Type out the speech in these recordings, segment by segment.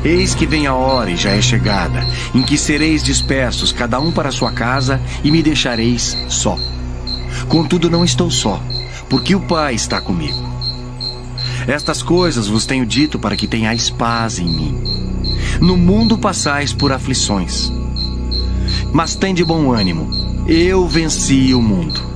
Eis que vem a hora, e já é chegada, em que sereis dispersos, cada um para sua casa, e me deixareis só. Contudo, não estou só, porque o Pai está comigo. Estas coisas vos tenho dito para que tenhais paz em mim. No mundo passais por aflições, mas tende bom ânimo. Eu venci o mundo.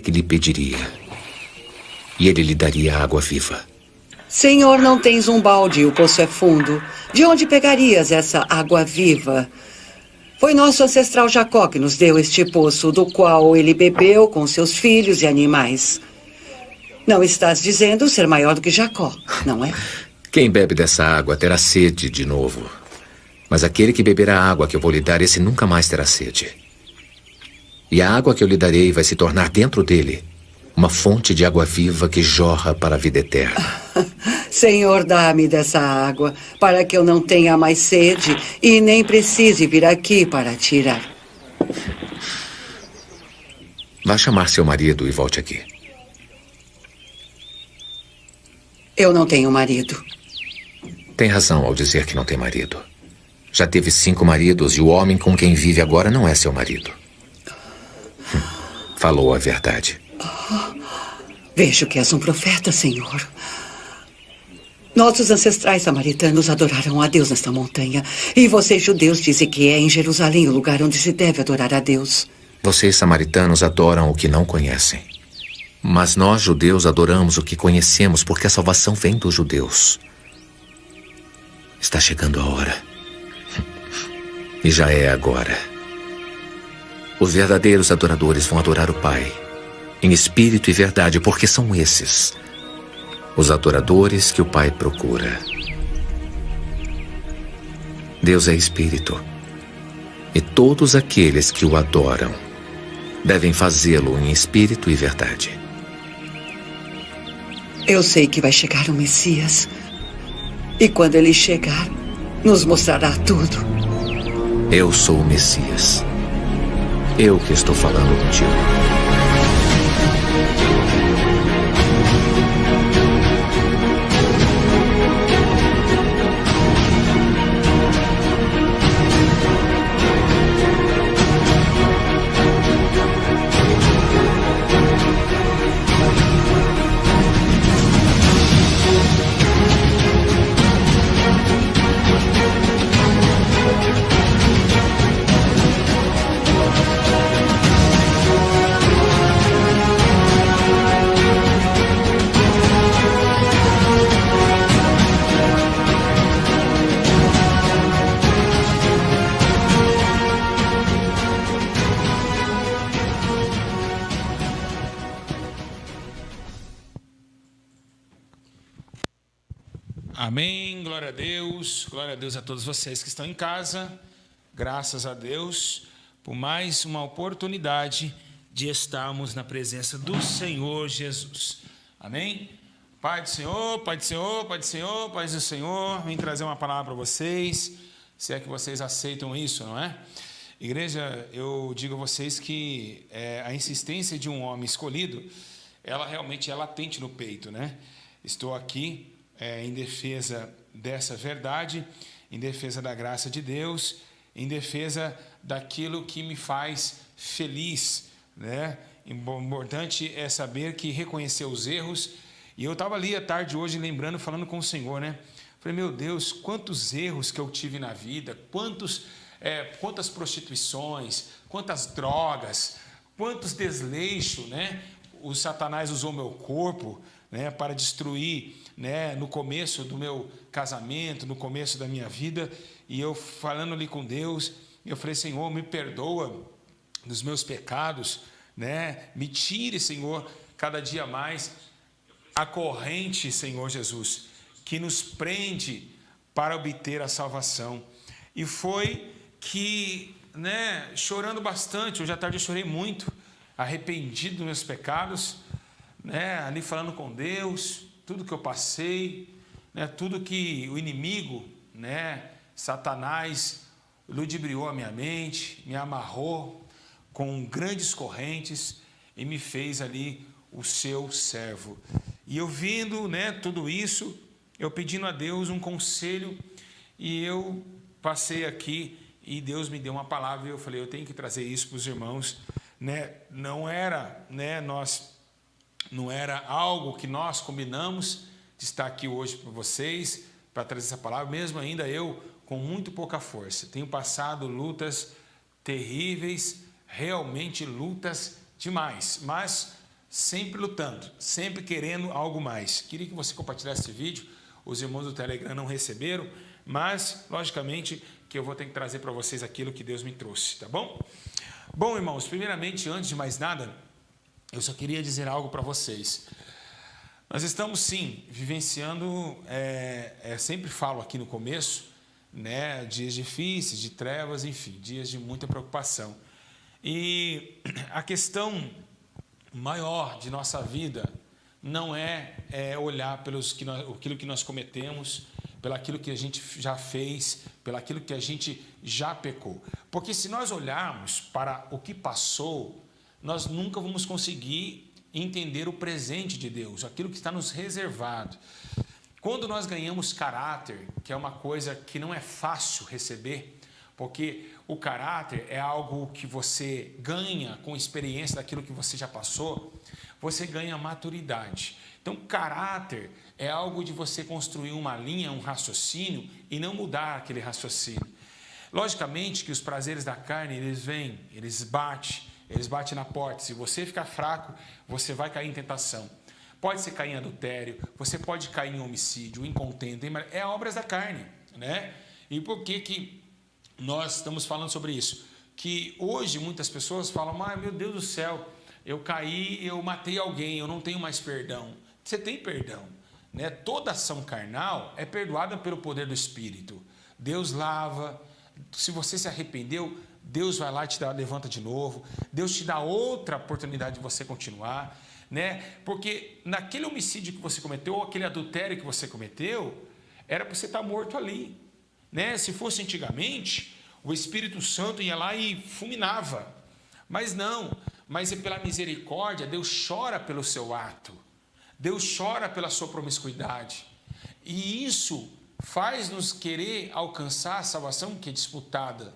Que lhe pediria, e ele lhe daria água viva. Senhor, não tens um balde e o poço é fundo. De onde pegarias essa água viva? Foi nosso ancestral Jacó que nos deu este poço, do qual ele bebeu com seus filhos e animais. Não estás dizendo ser maior do que Jacó, não é? Quem bebe dessa água terá sede de novo. Mas aquele que beber a água que eu vou lhe dar, esse nunca mais terá sede. E a água que eu lhe darei vai se tornar dentro dele uma fonte de água viva que jorra para a vida eterna. Senhor, dá-me dessa água, para que eu não tenha mais sede e nem precise vir aqui para tirar. Vá chamar seu marido e volte aqui. Eu não tenho marido. Tem razão ao dizer que não tem marido. Já teve 5 maridos e o homem com quem vive agora não é seu marido. Falou a verdade. Vejo que és um profeta, Senhor. Nossos ancestrais samaritanos adoraram a Deus nesta montanha. E vocês, judeus, dizem que é em Jerusalém o lugar onde se deve adorar a Deus. Vocês, samaritanos, adoram o que não conhecem. Mas nós, judeus, adoramos o que conhecemos, porque a salvação vem dos judeus. Está chegando a hora. E já é agora. Os verdadeiros adoradores vão adorar o Pai, em espírito e verdade, porque são esses os adoradores que o Pai procura. Deus é espírito, e todos aqueles que o adoram devem fazê-lo em espírito e verdade. Eu sei que vai chegar o Messias, e quando ele chegar, nos mostrará tudo. Eu sou o Messias. Eu que estou falando contigo. Amém, glória a Deus a todos vocês que estão em casa, graças a Deus por mais uma oportunidade de estarmos na presença do Senhor Jesus, amém? Pai do Senhor, Pai do Senhor, Pai do Senhor, Pai do Senhor, vim trazer uma palavra para vocês, se é que vocês aceitam isso, não é? Igreja, eu digo a vocês que a insistência de um homem escolhido, ela realmente é latente no peito, né? Estou aqui em defesa dessa verdade, em defesa da graça de Deus, em defesa daquilo que me faz feliz, né? Importante é saber que reconhecer os erros, e eu estava ali à tarde hoje lembrando, falando com o Senhor, né? Falei, meu Deus, quantos erros que eu tive na vida, quantas prostituições, quantas drogas, quantos desleixos, né? O Satanás usou meu corpo, né, para destruir, né, no começo do meu casamento, no começo da minha vida, e eu falando ali com Deus, eu falei, Senhor, me perdoa dos meus pecados, né? Me tire, Senhor, cada dia mais a corrente, Senhor Jesus, que nos prende para obter a salvação. E foi que, né, chorando bastante, hoje à tarde eu chorei muito, arrependido dos meus pecados, né, ali falando com Deus, tudo que eu passei, né, tudo que o inimigo, né, Satanás, ludibriou a minha mente, me amarrou com grandes correntes e me fez ali o seu servo. E eu vendo, né, tudo isso, eu pedindo a Deus um conselho, e eu passei aqui e Deus me deu uma palavra e eu falei, eu tenho que trazer isso para os irmãos, né? Não era algo que nós combinamos de estar aqui hoje para vocês, para trazer essa palavra, mesmo ainda eu com muito pouca força. Tenho passado lutas terríveis, realmente lutas demais, mas sempre lutando, sempre querendo algo mais. Queria que você compartilhasse esse vídeo, os irmãos do Telegram não receberam, mas logicamente que eu vou ter que trazer para vocês aquilo que Deus me trouxe, tá bom? Bom, irmãos, primeiramente, antes de mais nada, eu só queria dizer algo para vocês. Nós estamos, sim, vivenciando, sempre falo aqui no começo, né, dias difíceis, de trevas, enfim, dias de muita preocupação. E a questão maior de nossa vida não é olhar aquilo que nós cometemos, pelaquilo que a gente já fez, pelaquilo que a gente já pecou. Porque se nós olharmos para o que passou, nós nunca vamos conseguir entender o presente de Deus, aquilo que está nos reservado. Quando nós ganhamos caráter, que é uma coisa que não é fácil receber, porque o caráter é algo que você ganha com experiência daquilo que você já passou, você ganha maturidade. Então, caráter é algo de você construir uma linha, um raciocínio e não mudar aquele raciocínio. Logicamente que os prazeres da carne, eles vêm, eles batem na porta. Se você ficar fraco, você vai cair em tentação. Pode ser cair em adultério, você pode cair em homicídio, em contenda, obras da carne, né? E por que nós estamos falando sobre isso? Que hoje muitas pessoas falam, meu Deus do céu, eu caí, eu matei alguém, eu não tenho mais perdão. Você tem perdão, né? Toda ação carnal é perdoada pelo poder do Espírito. Deus lava. Se você se arrependeu, Deus vai lá e levanta de novo. Deus te dá outra oportunidade de você continuar, né? Porque naquele homicídio que você cometeu, ou aquele adultério que você cometeu, era para você estar morto ali, né? Se fosse antigamente, o Espírito Santo ia lá e fulminava. Mas não, mas é pela misericórdia, Deus chora pelo seu ato. Deus chora pela sua promiscuidade. E isso faz-nos querer alcançar a salvação que é disputada.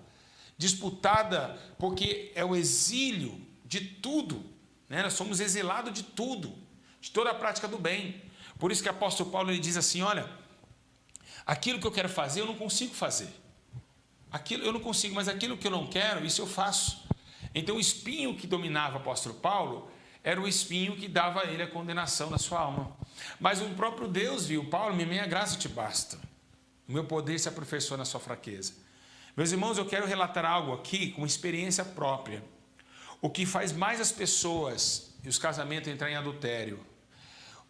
Disputada porque é o exílio de tudo, né? Nós somos exilados de tudo, de toda a prática do bem. Por isso que o apóstolo Paulo ele diz assim, olha, aquilo que eu quero fazer eu não consigo fazer. Aquilo eu não consigo, mas aquilo que eu não quero, isso eu faço. Então o espinho que dominava o apóstolo Paulo era o espinho que dava a ele a condenação na sua alma. Mas o próprio Deus viu, Paulo, minha graça te basta. O meu poder se aperfeiçoa na sua fraqueza. Meus irmãos, eu quero relatar algo aqui com experiência própria. O que faz mais as pessoas e os casamentos entrar em adultério.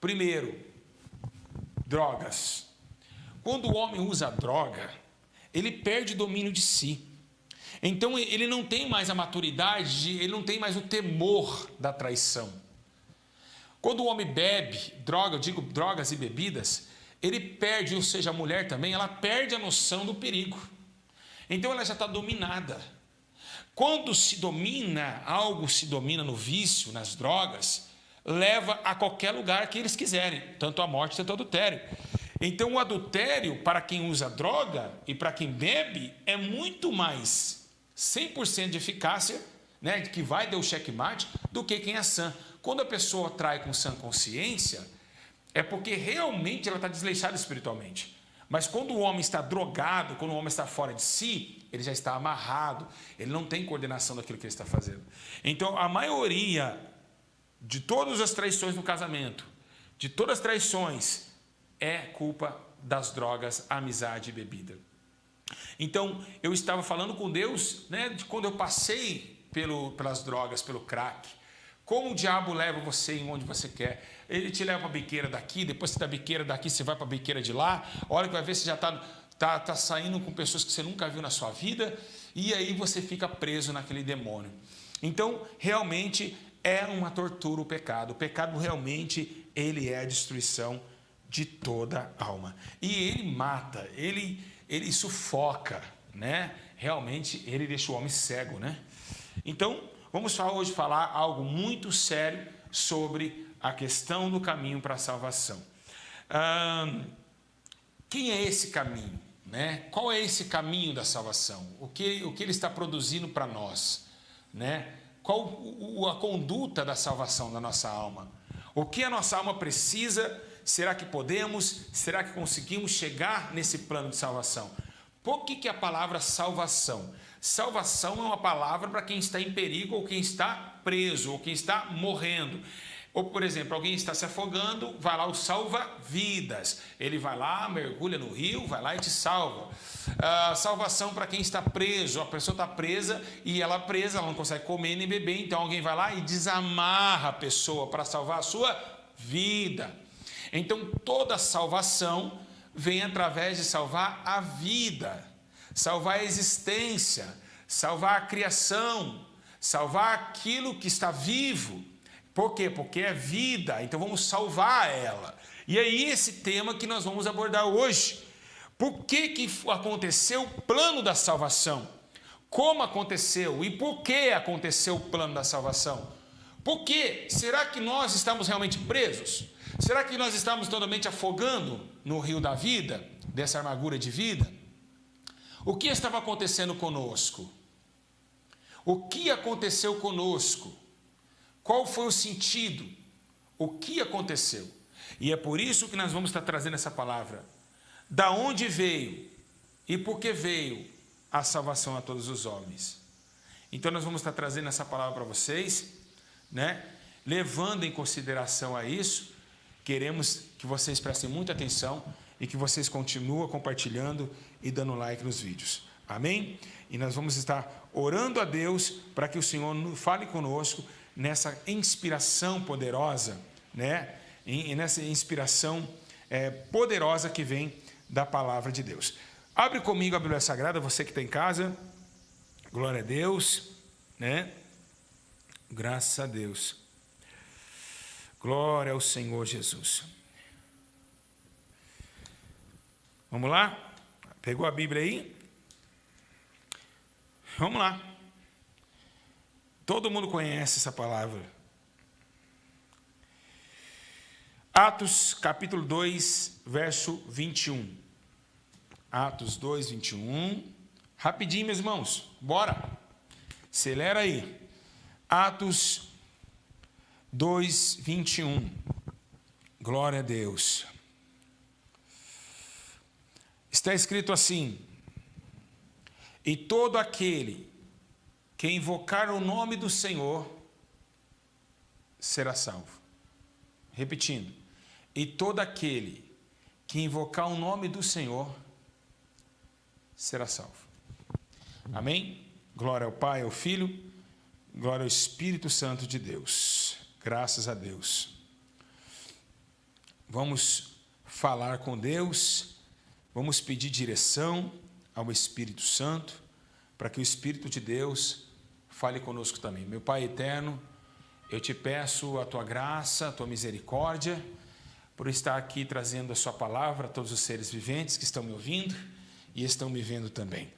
Primeiro, drogas. quando o homem usa droga, ele perde o domínio de si. Então ele não tem mais a maturidade, ele não tem mais o temor da traição. Quando o homem bebe droga, eu digo drogas e bebidas, ele perde, ou seja, a mulher também, ela perde a noção do perigo. Então ela já está dominada. Quando se domina, algo se domina no vício, nas drogas, leva a qualquer lugar que eles quiserem, tanto a morte, tanto o adultério. Então o adultério, para quem usa droga e para quem bebe, é muito mais 100% de eficácia, né, que vai dar o checkmate, do que quem é sã. Quando a pessoa trai com sã consciência, é porque realmente ela está desleixada espiritualmente. Mas quando o homem está drogado, quando o homem está fora de si, ele já está amarrado, ele não tem coordenação daquilo que ele está fazendo. Então, a maioria de todas as traições no casamento, de todas as traições, é culpa das drogas, amizade e bebida. Então, eu estava falando com Deus, né, de quando eu passei pelas drogas, pelo crack, como o diabo leva você em onde você quer. Ele te leva para a biqueira daqui, depois da biqueira daqui você vai para a biqueira de lá, olha que vai ver se já está saindo com pessoas que você nunca viu na sua vida, e aí você fica preso naquele demônio. Então, realmente, é uma tortura o pecado. O pecado realmente, ele é a destruição de toda a alma. E ele mata, ele sufoca, né? Realmente, ele deixa o homem cego, né? Então, vamos hoje falar algo muito sério sobre a questão do caminho para a salvação. Quem é esse caminho, né? Qual é esse caminho da salvação? O que ele está produzindo para nós, né? Qual a conduta da salvação da nossa alma? O que a nossa alma precisa? Será que podemos? Será que conseguimos chegar nesse plano de salvação? Por que a palavra salvação? Salvação é uma palavra para quem está em perigo, ou quem está preso, ou quem está morrendo. Ou, por exemplo, alguém está se afogando, vai lá o salva-vidas. Ele vai lá, mergulha no rio, vai lá e te salva. Salvação para quem está preso. A pessoa está presa e ela presa, ela não consegue comer nem beber. Então alguém vai lá e desamarra a pessoa para salvar a sua vida. Então toda salvação vem através de salvar a vida, salvar a existência, salvar a criação, salvar aquilo que está vivo. Por quê? Porque é vida, então vamos salvar ela. E é esse tema que nós vamos abordar hoje. Por que aconteceu o plano da salvação? Como aconteceu e por que aconteceu o plano da salvação? Por quê? Será que nós estamos realmente presos? Será que nós estamos totalmente afogando no rio da vida, dessa amargura de vida? O que estava acontecendo conosco? O que aconteceu conosco? Qual foi o sentido? O que aconteceu? E é por isso que nós vamos estar trazendo essa palavra. Da onde veio e por que veio a salvação a todos os homens? Então nós vamos estar trazendo essa palavra para vocês, né? Levando em consideração a isso, queremos que vocês prestem muita atenção e que vocês continuem compartilhando e dando like nos vídeos. Amém? E nós vamos estar orando a Deus para que o Senhor fale conosco nessa inspiração poderosa, né? Nessa inspiração poderosa que vem da palavra de Deus. Abre comigo a Bíblia Sagrada, você que está em casa. Glória a Deus, né? Graças a Deus. Glória ao Senhor Jesus. Vamos lá? Pegou a Bíblia aí? Vamos lá. Todo mundo conhece essa palavra. Atos capítulo 2, verso 21. Atos 2, 21. Rapidinho, meus irmãos. Bora. Acelera aí. Atos 2, 21. Glória a Deus. Está escrito assim: e todo aquele que invocar o nome do Senhor será salvo. Repetindo. E todo aquele que invocar o nome do Senhor será salvo. Amém? Glória ao Pai, ao Filho, glória ao Espírito Santo de Deus. Graças a Deus. Vamos falar com Deus vamos pedir direção ao Espírito Santo, para que o Espírito de Deus fale conosco também. Meu Pai eterno, eu te peço a tua graça, a tua misericórdia, por estar aqui trazendo a sua palavra a todos os seres viventes que estão me ouvindo e estão me vendo também.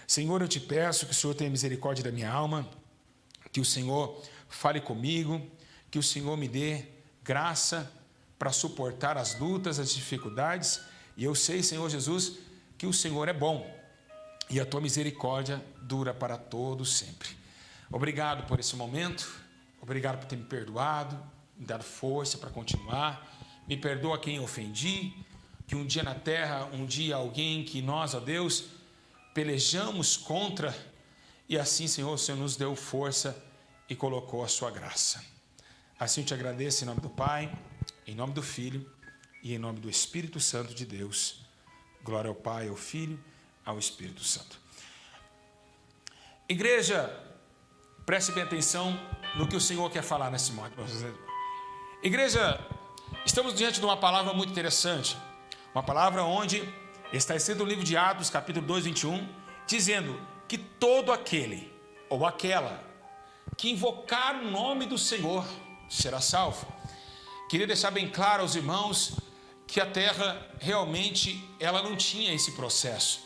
Senhor, eu te peço que o Senhor tenha misericórdia da minha alma, que o Senhor fale comigo, que o Senhor me dê graça para suportar as lutas, as dificuldades, e eu sei, Senhor Jesus, que o Senhor é bom e a tua misericórdia dura para todos sempre. Obrigado por esse momento, obrigado por ter me perdoado, me dado força para continuar. Me perdoa quem eu ofendi, que um dia na terra, um dia alguém que nós, ó Deus, pelejamos contra, e assim, Senhor, o Senhor nos deu força e colocou a sua graça. Assim eu te agradeço em nome do Pai, em nome do Filho e em nome do Espírito Santo de Deus. Glória ao Pai, ao Filho, ao Espírito Santo. Igreja, preste bem atenção no que o Senhor quer falar nesse momento. Igreja, estamos diante de uma palavra muito interessante, uma palavra onde está escrito no livro de Atos, capítulo 2, 21, dizendo que todo aquele ou aquela que invocar o nome do Senhor será salvo. Queria deixar bem claro aos irmãos que a terra realmente ela não tinha esse processo.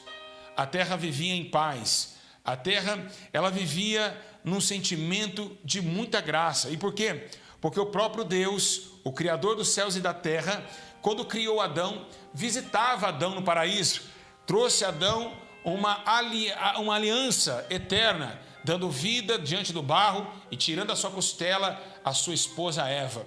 A terra vivia em paz. A terra ela vivia num sentimento de muita graça. E por quê? Porque o próprio Deus, o Criador dos céus e da terra, quando criou Adão, visitava Adão no paraíso, trouxe a Adão uma aliança eterna, dando vida diante do barro e tirando a sua costela a sua esposa Eva,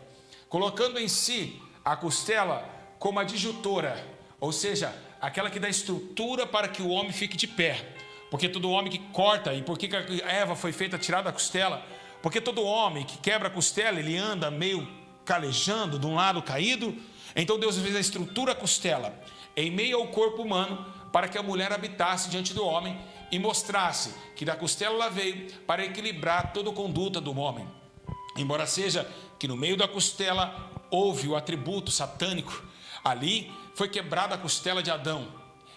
colocando em si a costela como a disjuntora, ou seja, aquela que dá estrutura para que o homem fique de pé, porque todo homem que corta, e por que a Eva foi feita tirada da costela? Porque todo homem que quebra a costela, ele anda meio calejando, de um lado caído. Então Deus fez a estrutura costela em meio ao corpo humano, para que a mulher habitasse diante do homem e mostrasse que da costela ela veio para equilibrar toda a conduta do homem. Embora seja que no meio da costela houve o atributo satânico, ali foi quebrada a costela de Adão.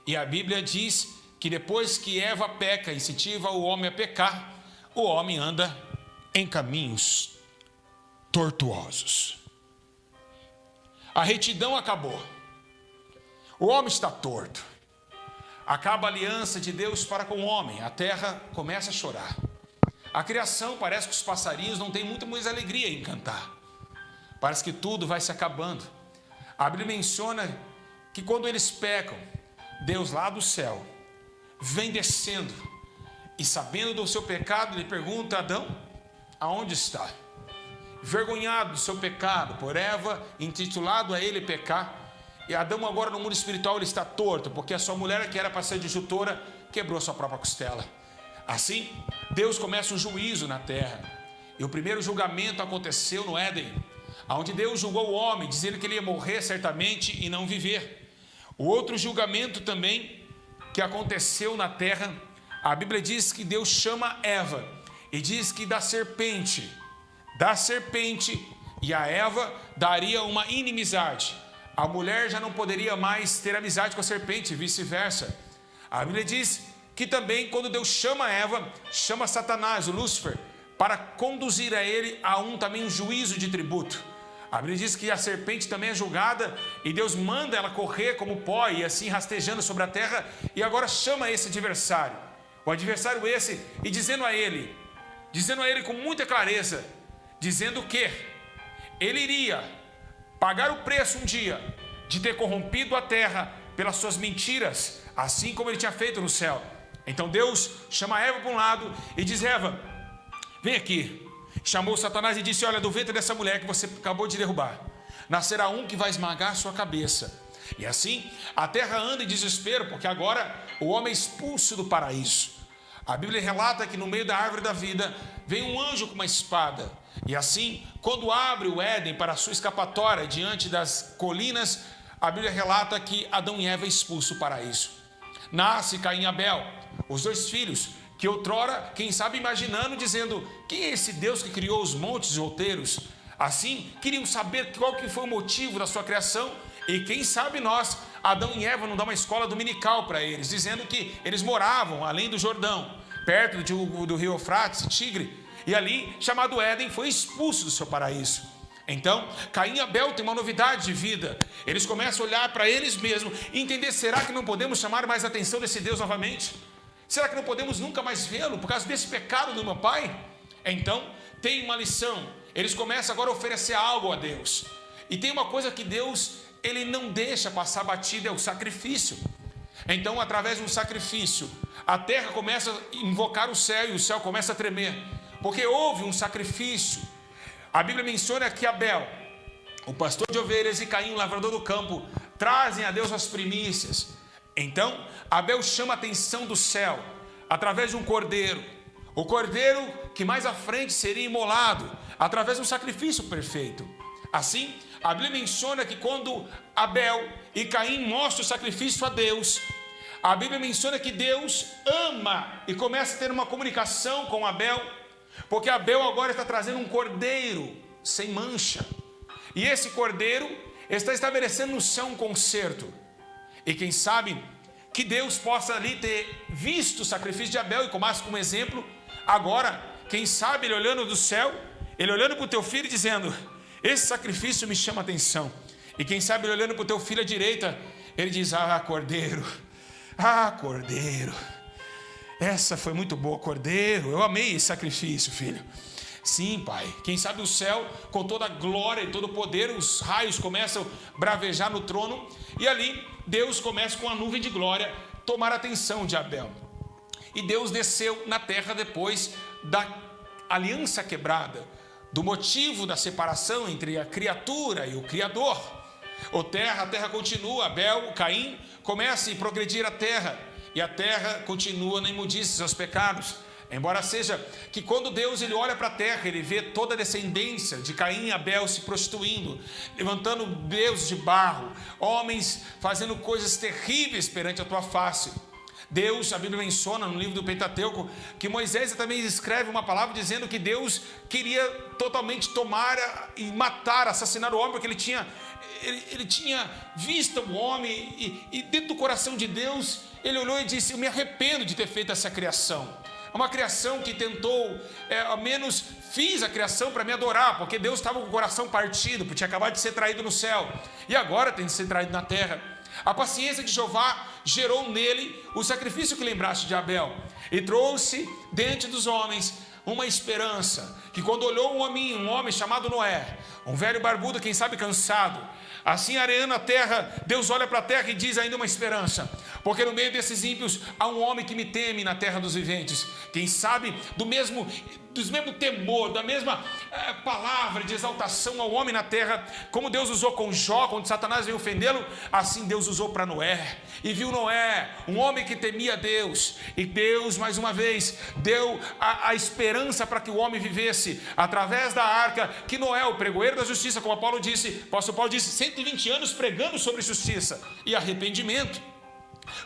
E a Bíblia diz que depois que Eva peca e incentiva o homem a pecar, o homem anda em caminhos tortuosos. A retidão acabou. O homem está torto. Acaba a aliança de Deus para com o homem. A terra começa a chorar. A criação, parece que os passarinhos não têm muito mais alegria em cantar. Parece que tudo vai se acabando. A Bíblia menciona que quando eles pecam, Deus lá do céu vem descendo e, sabendo do seu pecado, ele pergunta a Adão: aonde está? Vergonhado do seu pecado, por Eva intitulado a ele pecar. E Adão agora no mundo espiritual ele está torto, porque a sua mulher, que era para ser disjuntora, quebrou sua própria costela. Assim, Deus começa um juízo na terra. E o primeiro julgamento aconteceu no Éden, onde Deus julgou o homem, dizendo que ele ia morrer certamente e não viver. O outro julgamento também que aconteceu na terra, a Bíblia diz que Deus chama Eva e diz que da serpente e a Eva daria uma inimizade. A mulher já não poderia mais ter amizade com a serpente e vice-versa. A Bíblia diz que também quando Deus chama Eva, chama Satanás, o Lúcifer, para conduzir a ele a também um juízo de tributo. A Bíblia diz que a serpente também é julgada e Deus manda ela correr como pó e assim rastejando sobre a terra, e agora chama esse adversário. O adversário esse, e dizendo a ele com muita clareza, dizendo que ele iria pagar o preço um dia de ter corrompido a terra pelas suas mentiras, assim como ele tinha feito no céu. Então Deus chama Eva para um lado e diz: Eva, vem aqui. Chamou Satanás e disse: olha, do ventre dessa mulher que você acabou de derrubar, nascerá um que vai esmagar sua cabeça. E assim a terra anda em desespero, porque agora o homem é expulso do paraíso. A Bíblia relata que no meio da árvore da vida vem um anjo com uma espada. E assim, quando abre o Éden para a sua escapatória diante das colinas, a Bíblia relata que Adão e Eva é expulso do paraíso. Nasce Caim e Abel, os dois filhos, que outrora, quem sabe imaginando, dizendo: quem é esse Deus que criou os montes e outeiros? Assim, queriam saber qual que foi o motivo da sua criação. E quem sabe nós, Adão e Eva não dão uma escola dominical para eles, dizendo que eles moravam além do Jordão, perto do rio Eufrates, Tigre, e ali, chamado Éden, foi expulso do seu paraíso. Então, Caim e Abel têm uma novidade de vida. Eles começam a olhar para eles mesmos e entender, será que não podemos chamar mais a atenção desse Deus novamente? Será que não podemos nunca mais vê-lo por causa desse pecado do meu pai? Então, tem uma lição. Eles começam agora a oferecer algo a Deus. E tem uma coisa que Deus, ele não deixa passar batida, é o sacrifício. Então, através de um sacrifício, a terra começa a invocar o céu e o céu começa a tremer. Porque houve um sacrifício. A Bíblia menciona que Abel, o pastor de ovelhas, e Caim, o lavrador do campo, trazem a Deus as primícias. Então, Abel chama a atenção do céu, através de um cordeiro. O cordeiro que mais à frente seria imolado, através de um sacrifício perfeito. Assim, a Bíblia menciona que quando Abel e Caim mostram o sacrifício a Deus, a Bíblia menciona que Deus ama e começa a ter uma comunicação com Abel, porque Abel agora está trazendo um cordeiro sem mancha. E esse cordeiro está estabelecendo no céu um concerto. E quem sabe que Deus possa ali ter visto o sacrifício de Abel e tomasse como exemplo. Agora, quem sabe ele olhando do céu, ele olhando para o teu filho e dizendo, esse sacrifício me chama a atenção. E quem sabe ele olhando para o teu filho à direita, ele diz, cordeiro, cordeiro. Essa foi muito boa, cordeiro. Eu amei esse sacrifício, filho. Sim, pai. Quem sabe o céu, com toda a glória e todo o poder, os raios começam a bravejar no trono. E ali, Deus começa com a nuvem de glória tomar a atenção de Abel. E Deus desceu na terra depois da aliança quebrada, do motivo da separação entre a criatura e o Criador. A terra continua, Abel, Caim, começa a progredir a terra. E a terra continua na imundícia, seus pecados. Embora seja que quando Deus ele olha para a terra, ele vê toda a descendência de Caim e Abel se prostituindo, levantando deuses de barro, homens fazendo coisas terríveis perante a tua face. Deus, a Bíblia menciona no livro do Pentateuco, que Moisés também escreve uma palavra dizendo que Deus queria totalmente tomar e matar, assassinar o homem, porque ele tinha visto o homem e dentro do coração de Deus, ele olhou e disse, eu me arrependo de ter feito essa criação. Uma criação que tentou, ao menos fiz a criação para me adorar, porque Deus estava com o coração partido, porque tinha acabado de ser traído no céu, e agora tem de ser traído na terra. A paciência de Jeová gerou nele o sacrifício que lembraste de Abel, e trouxe diante dos homens uma esperança, que quando olhou um homem chamado Noé, um velho barbudo, quem sabe cansado, assim areando a terra, Deus olha para a terra e diz ainda uma esperança, porque no meio desses ímpios há um homem que me teme na terra dos viventes. Quem sabe do mesmo temor, da mesma palavra de exaltação ao homem na terra, como Deus usou com Jó, quando Satanás veio ofendê-lo, assim Deus usou para Noé. E viu Noé, um homem que temia a Deus, e Deus mais uma vez deu a esperança para que o homem vivesse através da arca, que Noé, o pregoeiro da justiça, como o apóstolo Paulo disse, 120 anos pregando sobre justiça e arrependimento,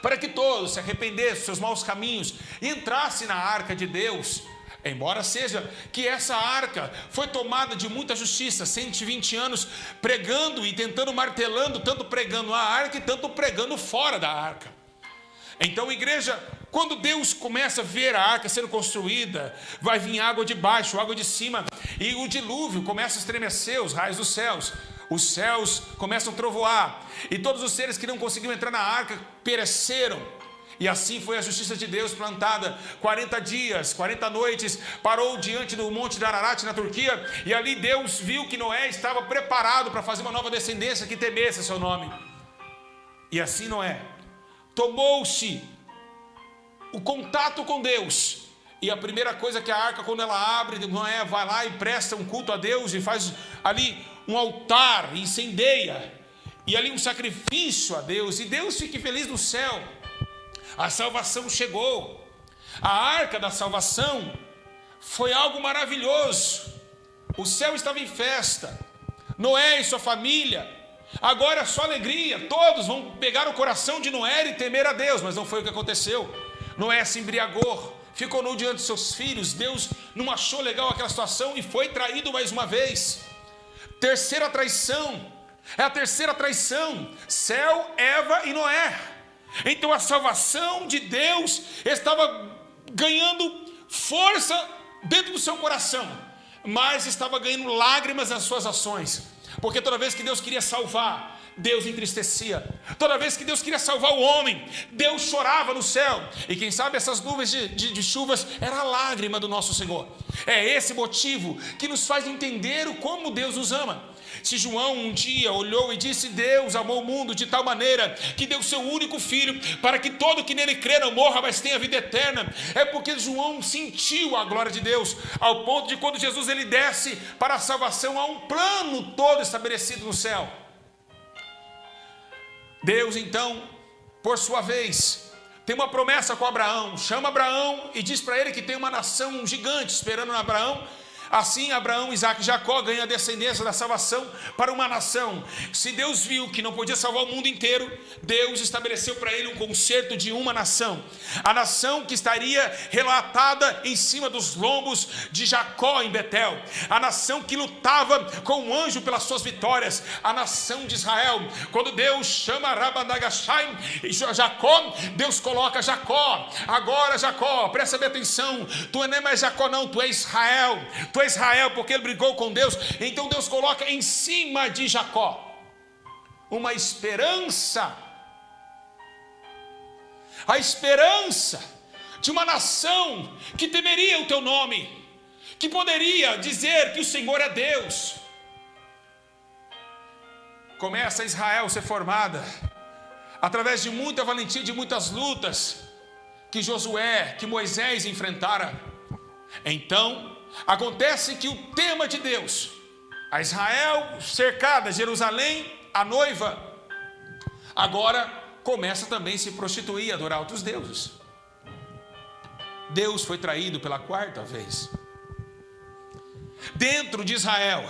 para que todos se arrependessem dos seus maus caminhos e entrassem na arca de Deus. Embora seja que essa arca foi tomada de muita justiça, 120 anos pregando e tentando, martelando, tanto pregando a arca e tanto pregando fora da arca. Então, igreja, quando Deus começa a ver a arca sendo construída, vai vir água de baixo, água de cima, e o dilúvio começa a estremecer os raios dos céus. Os céus começam a trovoar, e todos os seres que não conseguiram entrar na arca pereceram. E assim foi a justiça de Deus plantada. 40 dias, 40 noites, parou diante do monte de Ararat na Turquia, e ali Deus viu que Noé estava preparado para fazer uma nova descendência que temesse seu nome. E assim Noé tomou-se o contato com Deus, e a primeira coisa que a arca, quando ela abre, Noé vai lá e presta um culto a Deus, e faz ali um altar, e incendeia, e ali um sacrifício a Deus, e Deus fique feliz no céu. A salvação chegou. A arca da salvação foi algo maravilhoso. O céu estava em festa. Noé e sua família, agora é só alegria. Todos vão pegar o coração de Noé e temer a Deus. Mas não foi o que aconteceu. Noé se embriagou, ficou nu diante de seus filhos. Deus não achou legal aquela situação e foi traído mais uma vez. Terceira traição. É a terceira traição. Céu, Eva e Noé. Então a salvação de Deus estava ganhando força dentro do seu coração, mas estava ganhando lágrimas nas suas ações, porque toda vez que Deus queria salvar, Deus entristecia. Toda vez que Deus queria salvar o homem, Deus chorava no céu. E quem sabe essas nuvens de chuvas era a lágrima do nosso Senhor. É esse motivo que nos faz entender o como Deus nos ama. Se João um dia olhou e disse: Deus amou o mundo de tal maneira que deu seu único filho, para que todo que nele crê não morra, mas tenha vida eterna, é porque João sentiu a glória de Deus, ao ponto de quando Jesus ele desce para a salvação, há um plano todo estabelecido no céu. Deus então, por sua vez, tem uma promessa com Abraão, chama Abraão e diz para ele que tem uma nação gigante esperando Abraão. Assim Abraão, Isaac e Jacó ganham a descendência da salvação para uma nação. Se Deus viu que não podia salvar o mundo inteiro, Deus estabeleceu para ele um concerto de uma nação. A nação que estaria relatada em cima dos lombos de Jacó em Betel. A nação que lutava com o anjo pelas suas vitórias. A nação de Israel. Quando Deus chama Rabandagashai e Jacó, Deus coloca Jacó. Agora Jacó, presta bem atenção, tu não é mais Jacó não, tu é Israel. Tu é Israel, porque ele brigou com Deus. Então Deus coloca em cima de Jacó uma esperança, a esperança de uma nação que temeria o teu nome, que poderia dizer que o Senhor é Deus. Começa Israel a ser formada através de muita valentia, de muitas lutas que Josué, que Moisés enfrentara. Então acontece que o tema de Deus, a Israel cercada, Jerusalém, a noiva, agora começa também a se prostituir e adorar outros deuses. Deus foi traído pela quarta vez. Dentro de Israel,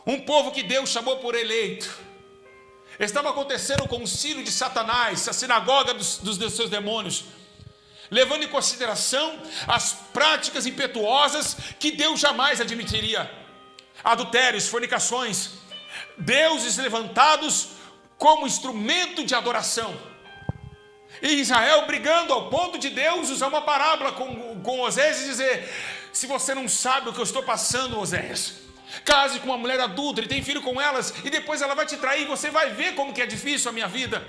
um povo que Deus chamou por eleito, estava acontecendo o concílio de Satanás, a sinagoga dos seus demônios, levando em consideração as práticas impetuosas que Deus jamais admitiria. Adultérios, fornicações, deuses levantados como instrumento de adoração. E Israel brigando ao ponto de Deus usar uma parábola com Osés e dizer: se você não sabe o que eu estou passando, Osés, case com uma mulher adulta e tem filho com elas, e depois ela vai te trair, você vai ver como que é difícil a minha vida.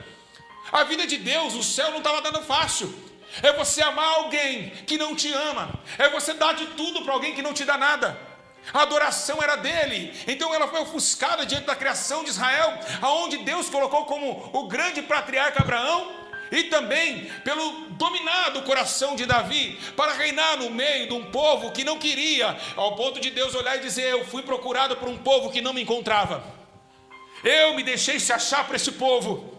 A vida de Deus, o céu não estava dando fácil. É você amar alguém que não te ama. É você dar de tudo para alguém que não te dá nada. A adoração era dele. Então ela foi ofuscada diante da criação de Israel, aonde Deus colocou como o grande patriarca Abraão, e também pelo dominado coração de Davi, para reinar no meio de um povo que não queria, ao ponto de Deus olhar e dizer: eu fui procurado por um povo que não me encontrava. Eu me deixei se achar para esse povo.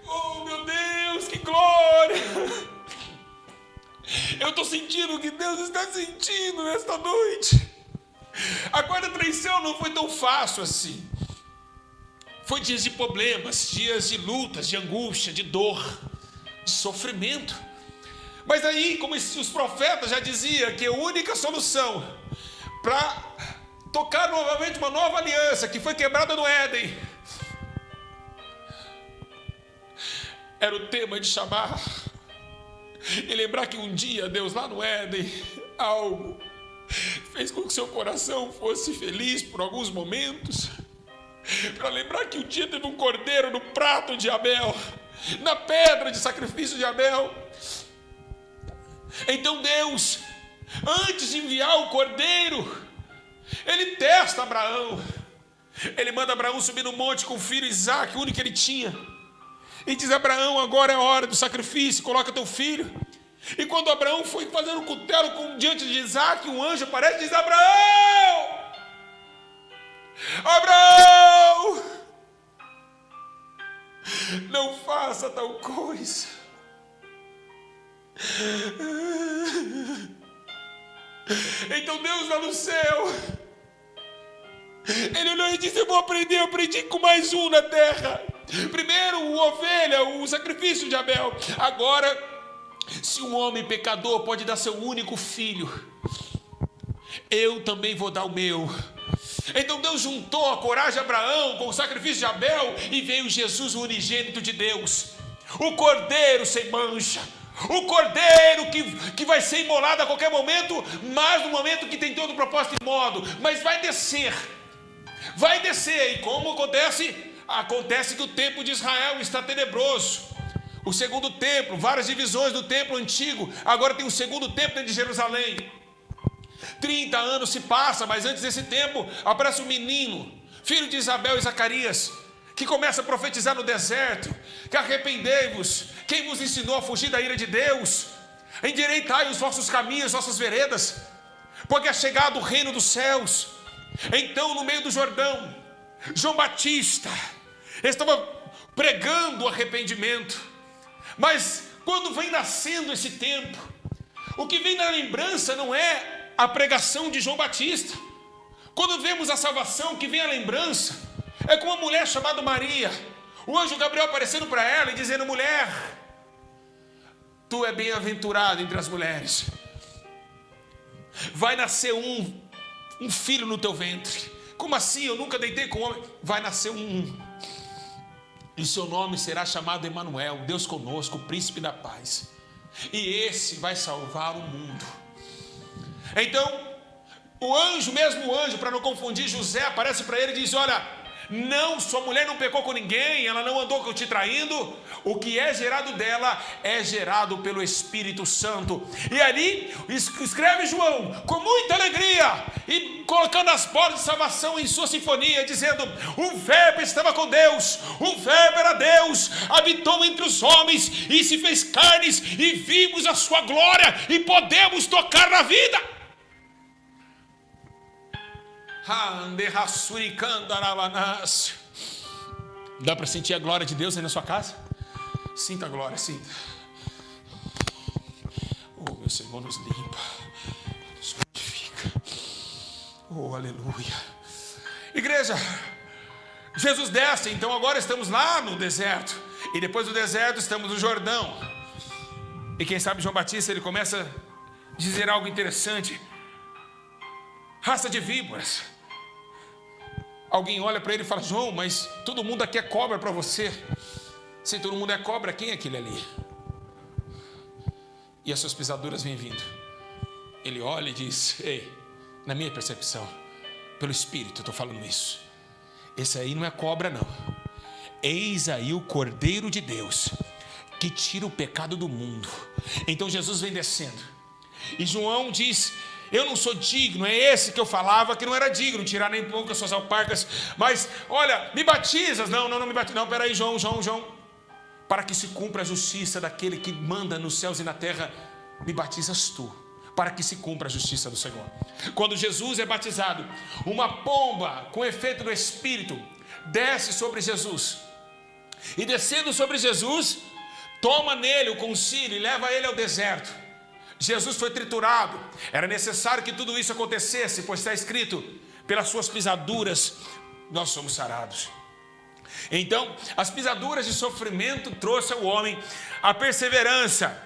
Oh meu Deus, que glória! Eu estou sentindo o que Deus está sentindo nesta noite. A quarta traição não foi tão fácil assim. Foi dias de problemas, dias de lutas, de angústia, de dor, de sofrimento. Mas aí, como os profetas já diziam, que a única solução para tocar novamente uma nova aliança que foi quebrada no Éden era o tema de chamar e lembrar que um dia Deus lá no Éden algo fez com que seu coração fosse feliz por alguns momentos, para lembrar que um dia teve um cordeiro no prato de Abel, na pedra de sacrifício de Abel. Então Deus, antes de enviar o cordeiro, ele testa Abraão. Ele manda Abraão subir no monte com o filho Isaac, o único que ele tinha, e diz: Abraão, agora é a hora do sacrifício, coloca teu filho. E quando Abraão foi fazer o cutelo diante de Isaac, um anjo aparece e diz: Abraão! Abraão! Não faça tal coisa. Então Deus lá no céu Ele olhou e disse: eu vou aprender, eu aprendi com mais um na terra. Primeiro o ovelha, o sacrifício de Abel. Agora, se um homem pecador pode dar seu único filho, eu também vou dar o meu. Então Deus juntou a coragem de Abraão com o sacrifício de Abel, e veio Jesus, o unigênito de Deus, o cordeiro sem mancha, o cordeiro que vai ser imolado a qualquer momento, mas no momento que tem todo o propósito e modo, mas vai descer. E como acontece? Acontece que o templo de Israel está tenebroso. O segundo templo, várias divisões do templo antigo, agora tem um segundo templo dentro de Jerusalém. 30 anos se passa, mas antes desse tempo aparece um menino, filho de Isabel e Zacarias, que começa a profetizar no deserto, que arrependei-vos, quem vos ensinou a fugir da ira de Deus? Endireitai os vossos caminhos, as vossas veredas, porque é chegado o reino dos céus. Então, no meio do Jordão, João Batista estava pregando o arrependimento, mas quando vem nascendo esse tempo, o que vem na lembrança não é a pregação de João Batista. Quando vemos a salvação, que vem a lembrança é com uma mulher chamada Maria, o anjo Gabriel aparecendo para ela e dizendo: mulher, tu é bem-aventurada entre as mulheres, vai nascer um filho no teu ventre. Como assim? Eu nunca deitei com homem. Vai nascer e seu nome será chamado Emanuel, Deus conosco, o príncipe da paz, e esse vai salvar o mundo. Então mesmo o anjo, para não confundir José, aparece para ele e diz: olha, não, sua mulher não pecou com ninguém, ela não andou te traindo, o que é gerado dela é gerado pelo Espírito Santo. E ali escreve João com muita alegria e colocando as bolas de salvação em sua sinfonia, dizendo: o verbo estava com Deus, o verbo era Deus, habitou entre os homens e se fez carnes, e vimos a sua glória e podemos tocar na vida. Dá para sentir a glória de Deus aí na sua casa? Sinta a glória, sinta. Oh, meu Senhor nos limpa, nos purifica. Oh, aleluia. Igreja, Jesus desce, então agora estamos lá no deserto, e depois do deserto estamos no Jordão. E quem sabe João Batista, ele começa a dizer algo interessante: raça de víboras. Alguém olha para ele e fala: João, mas todo mundo aqui é cobra para você. Se todo mundo é cobra, quem é aquele ali? E as suas pisaduras vêm vindo. Ele olha e diz: ei, na minha percepção, pelo Espírito eu estou falando isso, esse aí não é cobra não. Eis aí o Cordeiro de Deus, que tira o pecado do mundo. Então Jesus vem descendo, e João diz: eu não sou digno, é esse que eu falava que não era digno, tirar nem pouco as suas alparcas, mas olha, me batizas. Não me batizas, não, peraí, João, para que se cumpra a justiça daquele que manda nos céus e na terra, me batizas tu, para que se cumpra a justiça do Senhor. Quando Jesus é batizado, uma pomba com efeito do Espírito desce sobre Jesus, e descendo sobre Jesus, toma nele o concílio e leva ele ao deserto. Jesus foi triturado, era necessário que tudo isso acontecesse, pois está escrito: pelas suas pisaduras nós somos sarados. Então, as pisaduras de sofrimento trouxe ao homem a perseverança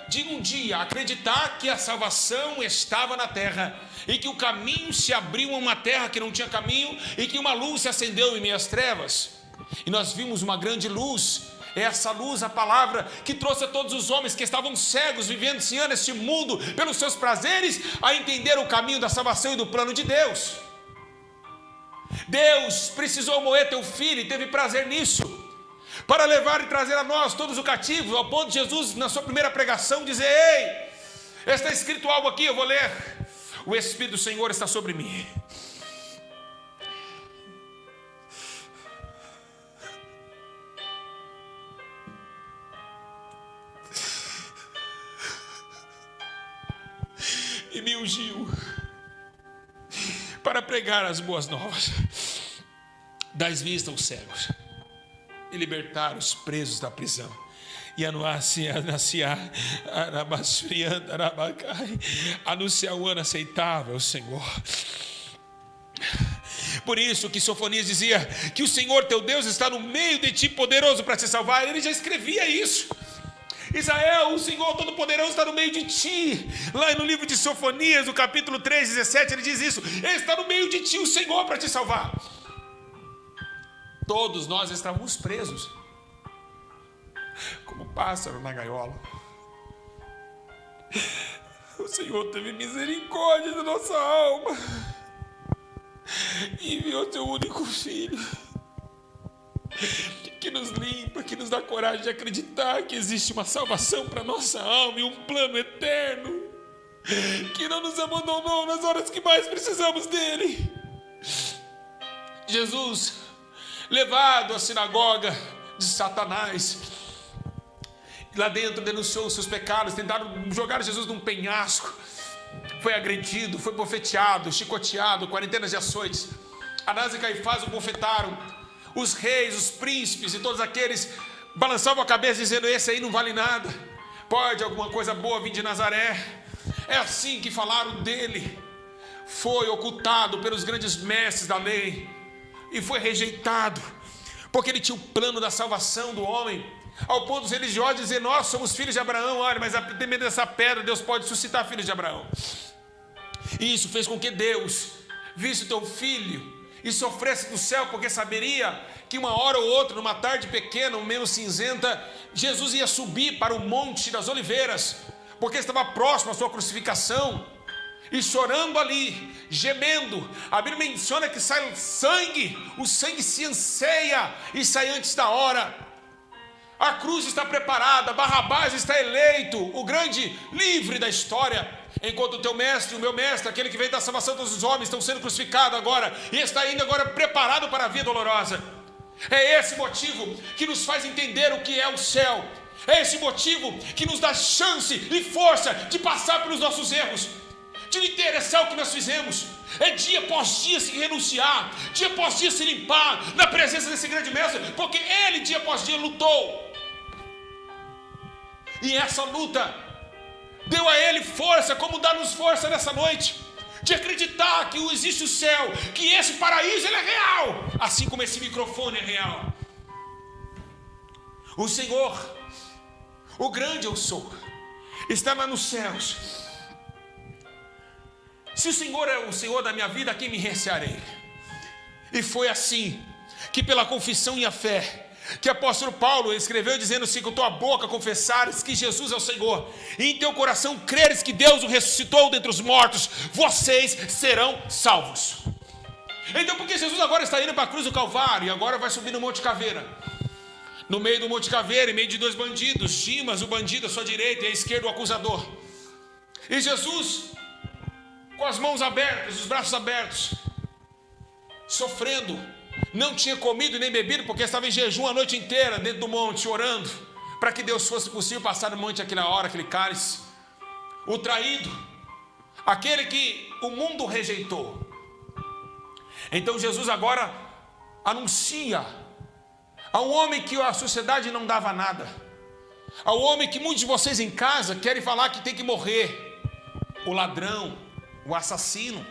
de um dia acreditar que a salvação estava na terra, e que o caminho se abriu a uma terra que não tinha caminho, e que uma luz se acendeu em meio às trevas, e nós vimos uma grande luz. Essa luz, a palavra, que trouxe a todos os homens que estavam cegos, vivenciando este mundo pelos seus prazeres, a entender o caminho da salvação e do plano de Deus. Deus precisou moer teu filho e teve prazer nisso, para levar e trazer a nós todos os cativos, ao ponto de Jesus, na sua primeira pregação, dizer: ei, está escrito algo aqui, eu vou ler: o Espírito do Senhor está sobre mim. E me ungiu para pregar as boas novas, dás vista aos cegos, e libertar os presos da prisão, e anunciar o ano aceitável ao Senhor. Por isso que Sofonias dizia que o Senhor teu Deus está no meio de ti, poderoso para te salvar. Ele já escrevia isso. Israel, o Senhor Todo-Poderoso está no meio de ti. Lá no livro de Sofonias, no capítulo 3, 17, ele diz isso. Ele está no meio de ti, o Senhor, para te salvar. Todos nós estávamos presos, como pássaro na gaiola. O Senhor teve misericórdia da nossa alma e enviou seu único filho, que nos limpa, que nos dá coragem de acreditar que existe uma salvação para nossa alma e um plano eterno, que não nos abandonou nas horas que mais precisamos dele. Jesus, levado à sinagoga de Satanás, lá dentro denunciou os seus pecados, tentaram jogar Jesus num penhasco, foi agredido, foi bofeteado, chicoteado, quarentenas de açoites. Anás e Caifás o bofetaram. Os reis, os príncipes e todos aqueles balançavam a cabeça dizendo: esse aí não vale nada, pode alguma coisa boa vir de Nazaré. É assim que falaram dele. Foi ocultado pelos grandes mestres da lei e foi rejeitado, porque ele tinha o plano da salvação do homem, ao ponto dos religiosos dizer: nós somos filhos de Abraão. Olha, mas a depender dessa pedra Deus pode suscitar filhos de Abraão. E isso fez com que Deus visse o teu filho e sofresse do céu, porque saberia que uma hora ou outra, numa tarde pequena, ou menos cinzenta, Jesus ia subir para o Monte das Oliveiras, porque estava próximo à sua crucificação, e chorando ali, gemendo. A Bíblia menciona que sai sangue, o sangue se anseia e sai antes da hora. A cruz está preparada, Barrabás está eleito, o grande livre da história, enquanto o teu mestre, o meu mestre, aquele que veio da salvação dos homens, estão sendo crucificados agora, e está ainda agora preparado para a vida dolorosa. É esse motivo que nos faz entender o que é o céu. É esse motivo que nos dá chance e força de passar pelos nossos erros, de não interessar o que nós fizemos. É dia após dia se renunciar, dia após dia se limpar na presença desse grande mestre, porque ele dia após dia lutou. E essa luta deu a ele força, como dá-nos força nessa noite, de acreditar que existe o céu, que esse paraíso ele é real, assim como esse microfone é real. O Senhor, o grande eu sou, está lá nos céus. Se o Senhor é o Senhor da minha vida, a quem me recearei? E foi assim que, pela confissão e a fé, que o apóstolo Paulo escreveu dizendo assim: com tua boca confessares que Jesus é o Senhor, e em teu coração creres que Deus o ressuscitou dentre os mortos, vocês serão salvos. Então, porque Jesus agora está indo para a cruz do Calvário, e agora vai subir no Monte Caveira. No meio do Monte Caveira, em meio de dois bandidos, Dimas, o bandido à sua direita, e à esquerda o acusador. E Jesus, com as mãos abertas, os braços abertos, sofrendo, não tinha comido nem bebido, porque estava em jejum a noite inteira dentro do monte, orando para que Deus fosse possível passar no monte aquela hora, aquele cálice. O traído, aquele que o mundo rejeitou. Então Jesus agora anuncia ao homem que a sociedade não dava nada, ao homem que muitos de vocês em casa querem falar que tem que morrer, o ladrão, o assassino.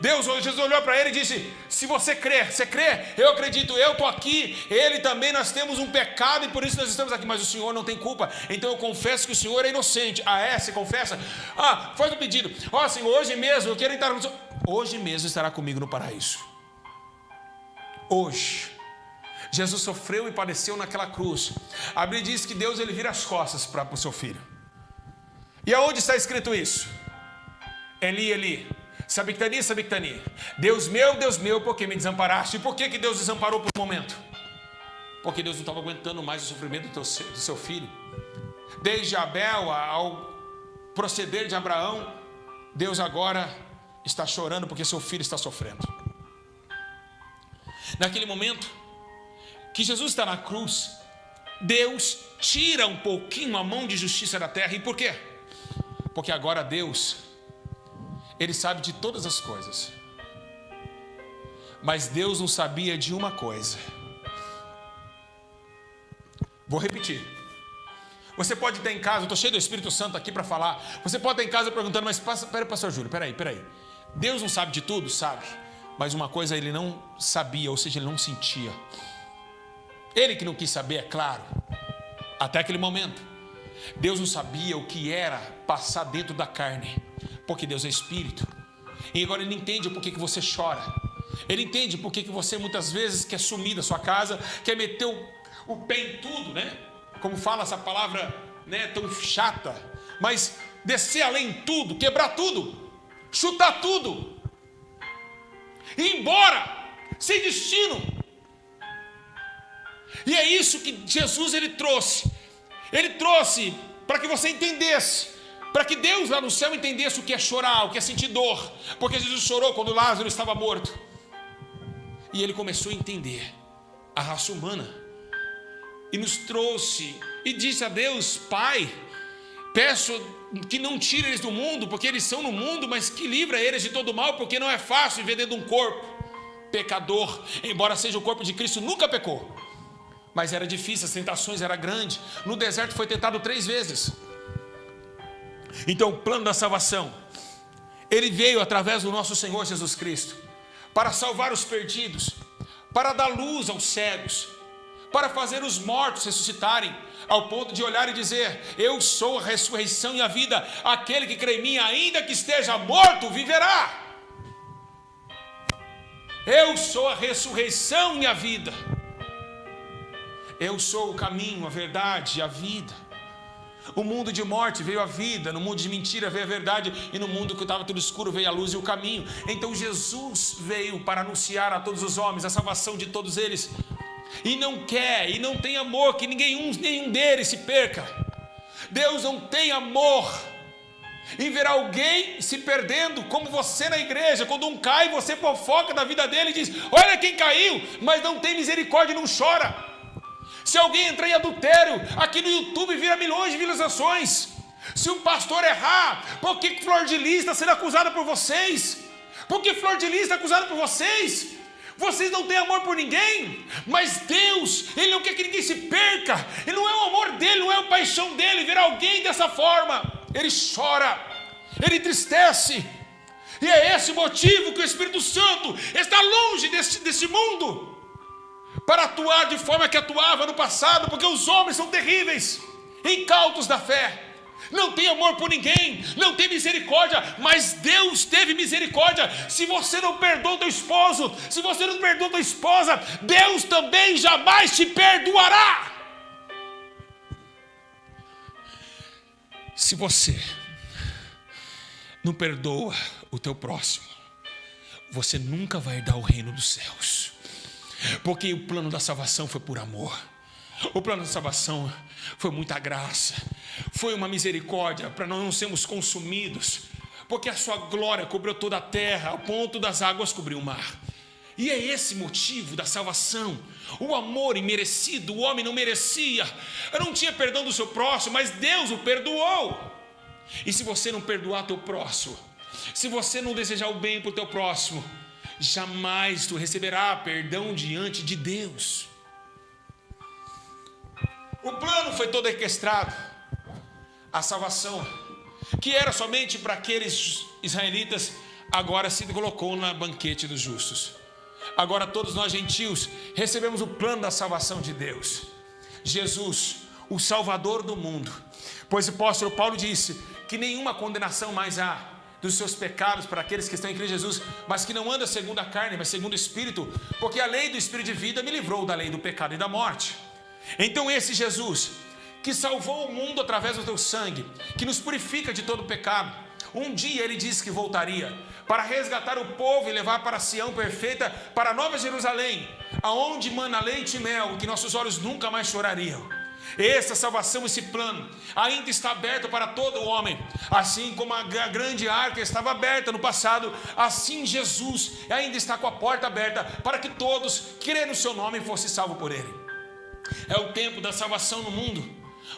Jesus olhou para ele e disse: se você crê, você crê? Eu acredito, eu estou aqui, ele também, nós temos um pecado e por isso nós estamos aqui, mas o Senhor não tem culpa, então eu confesso que o Senhor é inocente. Ah, é? Você confessa? Ah, faz um pedido. Ó, Senhor, hoje mesmo eu quero entrar no Senhor. Hoje mesmo estará comigo no paraíso. Hoje Jesus sofreu e padeceu naquela cruz. A Bíblia diz que Deus ele vira as costas para o seu filho. E aonde está escrito isso? Eli, Eli, sabictani, sabictani. Deus meu, por que me desamparaste? E por que Deus desamparou por um momento? Porque Deus não estava aguentando mais o sofrimento do seu filho. Desde Abel ao proceder de Abraão, Deus agora está chorando porque seu filho está sofrendo. Naquele momento que Jesus está na cruz, Deus tira um pouquinho a mão de justiça da terra. E por quê? Porque agora Deus, ele sabe de todas as coisas, mas Deus não sabia de uma coisa. Vou repetir. Você pode estar em casa, eu estou cheio do Espírito Santo aqui para falar. Você pode estar em casa perguntando: mas peraí, pastor Júlio, peraí. Deus não sabe de tudo? Sabe. Mas uma coisa ele não sabia, ou seja, ele não sentia. Ele que não quis saber, é claro, até aquele momento. Deus não sabia o que era passar dentro da carne, porque Deus é espírito. E agora ele entende o porquê que você chora. Ele entende porquê que você muitas vezes quer sumir da sua casa, quer meter o pé em tudo, né? Como fala essa palavra, né, tão chata. Mas descer além em tudo, quebrar tudo, chutar tudo, ir embora, sem destino. E é isso que Jesus ele trouxe. Ele trouxe para que você entendesse, para que Deus lá no céu entendesse o que é chorar, o que é sentir dor. Porque Jesus chorou quando Lázaro estava morto. E ele começou a entender a raça humana. E nos trouxe e disse a Deus: Pai, peço que não tire eles do mundo, porque eles são no mundo, mas que livra eles de todo mal, porque não é fácil viver dentro de um corpo pecador. Embora seja o corpo de Cristo, nunca pecou. Mas era difícil, as tentações eram grandes. No deserto foi tentado 3 vezes. Então o plano da salvação, ele veio através do nosso Senhor Jesus Cristo, para salvar os perdidos, para dar luz aos cegos, para fazer os mortos ressuscitarem, ao ponto de olhar e dizer: eu sou a ressurreição e a vida, aquele que crê em mim, ainda que esteja morto, viverá. Eu sou a ressurreição e a vida. Eu sou o caminho, a verdade e a vida. O mundo de morte veio a vida, no mundo de mentira veio a verdade, e no mundo que estava tudo escuro veio a luz e o caminho. Então Jesus veio para anunciar a todos os homens a salvação de todos eles. E não quer, e não tem amor que nenhum deles se perca. Deus não tem amor em ver alguém se perdendo, como você na igreja. Quando um cai, você fofoca da vida dele e diz: olha quem caiu, mas não tem misericórdia e não chora. Se alguém entrar em adultério, aqui no YouTube vira milhões de visualizações. Se um pastor errar, por que Flor de Lis está sendo acusada por vocês? Por que Flor de Lis está acusada por vocês? Vocês não têm amor por ninguém. Mas Deus, Ele não quer que ninguém se perca. Ele não é o amor dEle, não é a paixão dEle ver alguém dessa forma. Ele chora, Ele entristece. E é esse o motivo que o Espírito Santo está longe desse mundo, para atuar de forma que atuava no passado, porque os homens são terríveis, incautos da fé, não tem amor por ninguém, não tem misericórdia. Mas Deus teve misericórdia. Se você não perdoa teu esposo, se você não perdoa tua esposa, Deus também jamais te perdoará. Se você não perdoa o teu próximo, você nunca vai herdar o reino dos céus. Porque o plano da salvação foi por amor. O plano da salvação foi muita graça, foi uma misericórdia para nós não sermos consumidos, porque a sua glória cobriu toda a terra, ao ponto das águas cobrir o mar. E é esse motivo da salvação, o amor imerecido. O homem não merecia, não tinha perdão do seu próximo, mas Deus o perdoou. E se você não perdoar teu próximo, se você não desejar o bem para o teu próximo, jamais tu receberá perdão diante de Deus. O plano foi todo orquestrado. A salvação, que era somente para aqueles israelitas, agora se colocou na banquete dos justos. Agora todos nós gentios recebemos o plano da salvação de Deus. Jesus, o Salvador do mundo. Pois o apóstolo Paulo disse que nenhuma condenação mais há dos seus pecados para aqueles que estão em Cristo Jesus, mas que não anda segundo a carne, mas segundo o Espírito, porque a lei do Espírito de vida me livrou da lei do pecado e da morte. Então esse Jesus, que salvou o mundo através do teu sangue, que nos purifica de todo pecado, um dia ele disse que voltaria para resgatar o povo e levar para Sião perfeita, para a Nova Jerusalém, aonde mana leite e mel, que nossos olhos nunca mais chorariam. Essa salvação, esse plano ainda está aberto para todo homem. Assim como a grande arca estava aberta no passado, assim Jesus ainda está com a porta aberta para que todos que crêem no seu nome fossem salvos por ele. É o tempo da salvação no mundo.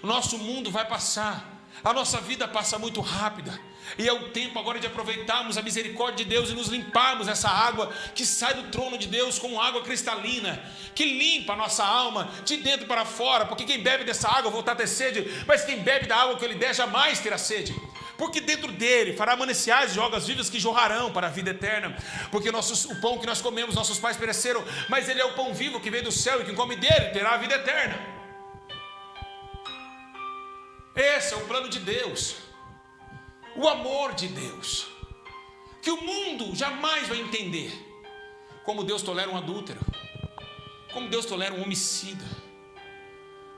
O nosso mundo vai passar, a nossa vida passa muito rápida, e é o tempo agora de aproveitarmos a misericórdia de Deus e nos limparmos essa água que sai do trono de Deus como água cristalina, que limpa a nossa alma de dentro para fora. Porque quem bebe dessa água voltará a ter sede, mas quem bebe da água que ele der jamais terá sede. porque dentro dele fará mananciais de águas vivas que jorrarão para a vida eterna. Porque o pão que nós comemos, nossos pais pereceram, mas ele é o pão vivo que veio do céu, e quem come dele terá a vida eterna. Esse é o plano de Deus, o amor de Deus, que o mundo jamais vai entender. Como Deus tolera um adúltero, como Deus tolera um homicida.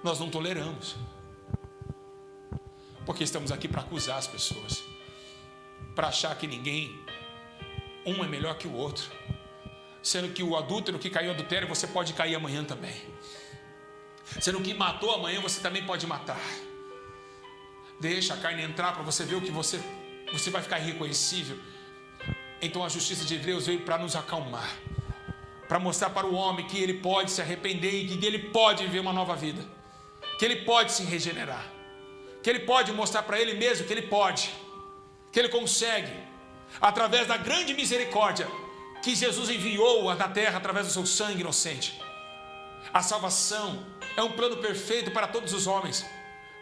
Nós não toleramos, porque estamos aqui para acusar as pessoas, para achar que um é melhor que o outro, sendo que o adúltero que caiu em adultério, você pode cair amanhã também, sendo que matou amanhã, você também pode matar. Deixa a carne entrar para você ver o que você vai ficar irreconhecível. Então a justiça de Deus veio para nos acalmar, para mostrar para o homem que ele pode se arrepender e que ele pode viver uma nova vida, que ele pode se regenerar, que ele pode mostrar para ele mesmo que ele pode, que ele consegue, através da grande misericórdia que Jesus enviou na terra através do seu sangue inocente. A salvação é um plano perfeito para todos os homens,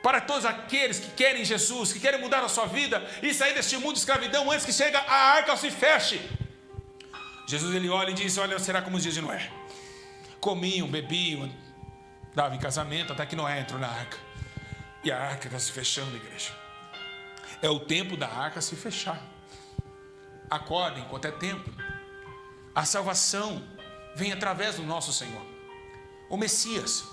para todos aqueles que querem Jesus, que querem mudar a sua vida e sair deste mundo de escravidão antes que chegue a arca se feche. Jesus, ele olha e diz: olha, será como os dias de Noé. Comiam, bebiam, davam em casamento, até que Noé entrou na arca. E a arca está se fechando, igreja. É o tempo da arca se fechar. Acordem enquanto é tempo. A salvação vem através do nosso Senhor, o Messias,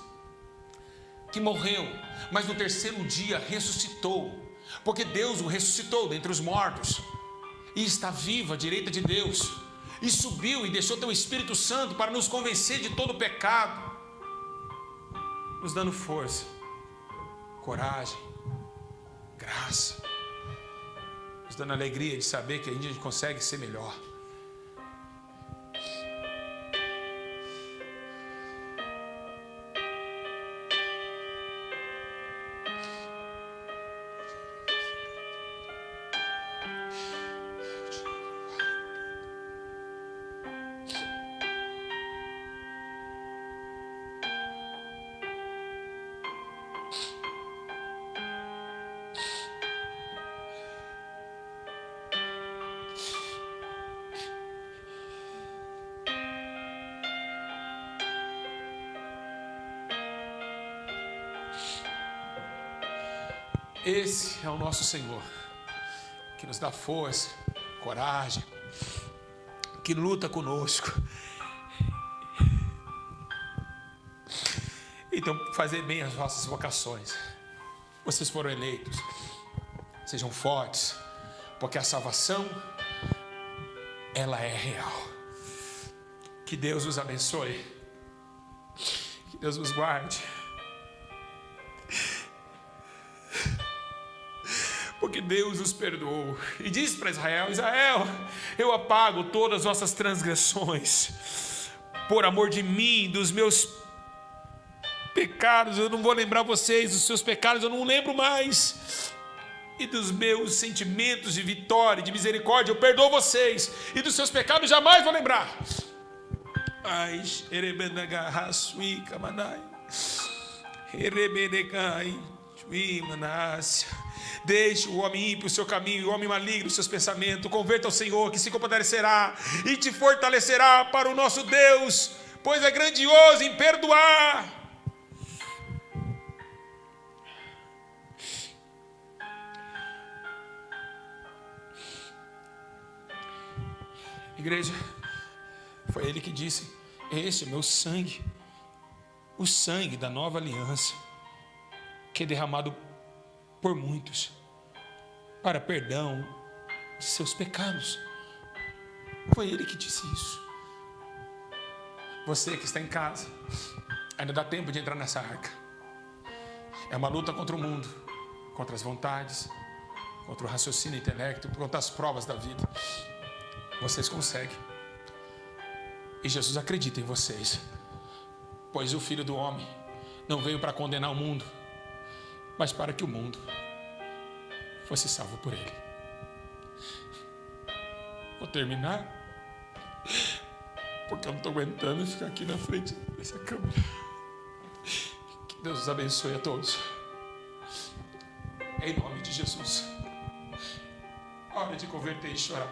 que morreu, mas no terceiro dia ressuscitou, porque Deus o ressuscitou dentre os mortos, e está vivo à direita de Deus, e subiu e deixou teu Espírito Santo para nos convencer de todo pecado, nos dando força, coragem, graça, nos dando alegria de saber que a gente consegue ser melhor. Esse é o nosso Senhor, que nos dá força, coragem, que luta conosco. Então, fazer bem as vossas vocações. Vocês foram eleitos. Sejam fortes, porque a salvação, ela é real. Que Deus os abençoe. Que Deus os guarde. Porque Deus os perdoou e disse para Israel: Israel, eu apago todas as vossas transgressões por amor de mim, dos meus pecados eu não vou lembrar vocês, dos seus pecados eu não lembro mais, e dos meus sentimentos de vitória, de misericórdia eu perdoo vocês, e dos seus pecados jamais vou lembrar. Ai, deixe o homem ímpio o seu caminho, o homem maligno os seus pensamentos. Converta ao Senhor, que se compadecerá e te fortalecerá para o nosso Deus, pois é grandioso em perdoar. Igreja, foi Ele que disse: este é meu sangue, o sangue da nova aliança, que é derramado por muitos, para perdão de seus pecados. Foi Ele que disse isso. Você que está em casa, ainda dá tempo de entrar nessa arca. É uma luta contra o mundo, contra as vontades, contra o raciocínio intelecto, contra as provas da vida. Vocês conseguem. E Jesus acredita em vocês, pois o Filho do Homem não veio para condenar o mundo, mas para que o mundo fosse salvo por Ele. Vou terminar, porque eu não estou aguentando ficar aqui na frente dessa câmera. Que Deus os abençoe a todos, em nome de Jesus. hora de converter e chorar,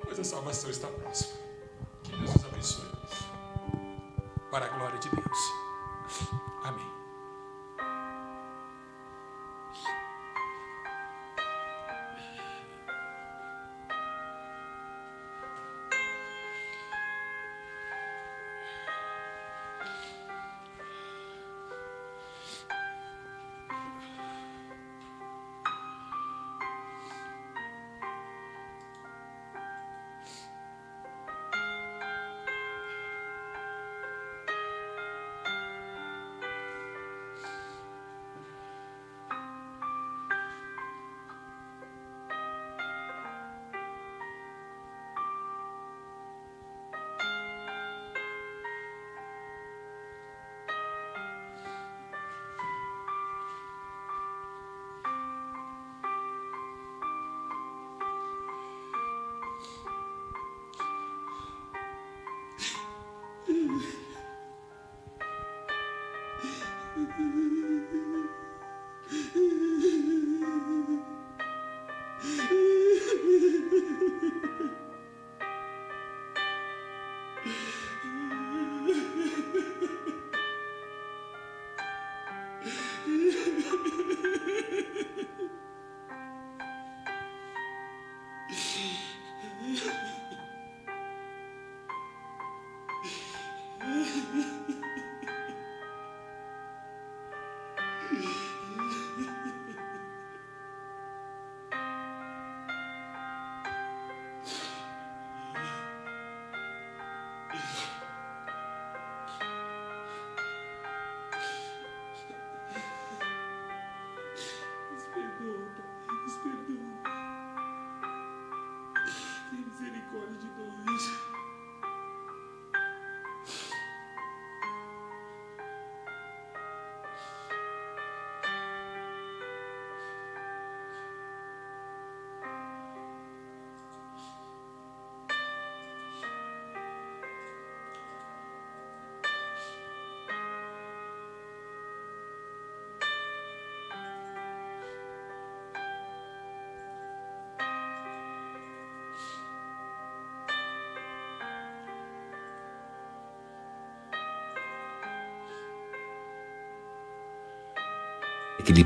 pois a salvação está próxima. Que Deus nos abençoe, para a glória de Deus. Amém. Que lhe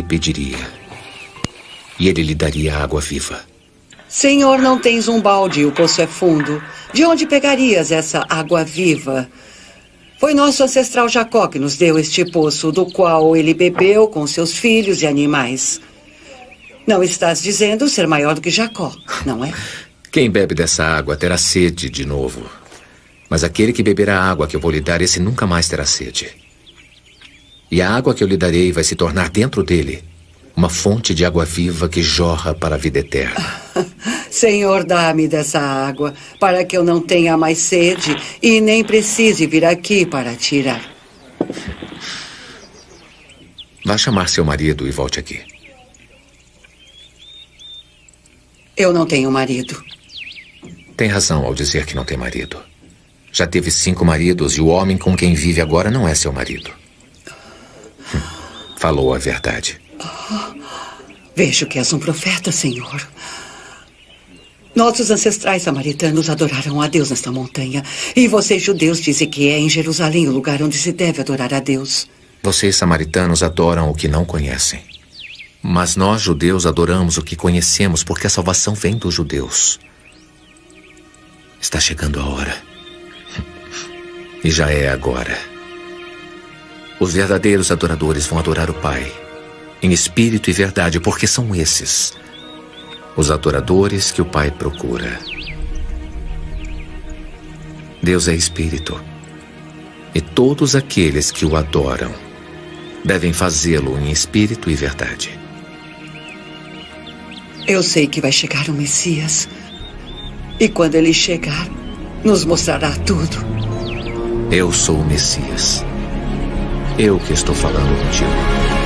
pediria, e ele lhe daria água viva. Senhor, não tens um balde e o poço é fundo. De onde pegarias essa água viva? Foi nosso ancestral Jacó que nos deu este poço, do qual ele bebeu com seus filhos e animais. Não estás dizendo ser maior do que Jacó, não é? Quem bebe dessa água terá sede de novo. Mas aquele que beber a água que eu vou lhe dar, esse nunca mais terá sede. E a água que eu lhe darei vai se tornar dentro dele uma fonte de água viva que jorra para a vida eterna. Senhor, dá-me dessa água, para que eu não tenha mais sede e nem precise vir aqui para tirar. Vá chamar seu marido e volte aqui. Eu não tenho marido. Tem razão ao dizer que não tem marido. Já teve 5 maridos e o homem com quem vive agora não é seu marido. Falou a verdade. Vejo que és um profeta, Senhor. Nossos ancestrais samaritanos adoraram a Deus nesta montanha. E vocês, judeus, dizem que é em Jerusalém o lugar onde se deve adorar a Deus. Vocês, samaritanos, adoram o que não conhecem. Mas nós, judeus, adoramos o que conhecemos, porque a salvação vem dos judeus. Está chegando a hora. E já é agora. Os verdadeiros adoradores vão adorar o Pai, em espírito e verdade, porque são esses os adoradores que o Pai procura. Deus é espírito, e todos aqueles que o adoram devem fazê-lo em espírito e verdade. Eu sei que vai chegar o Messias, e quando ele chegar, nos mostrará tudo. Eu sou o Messias. Eu que estou falando contigo.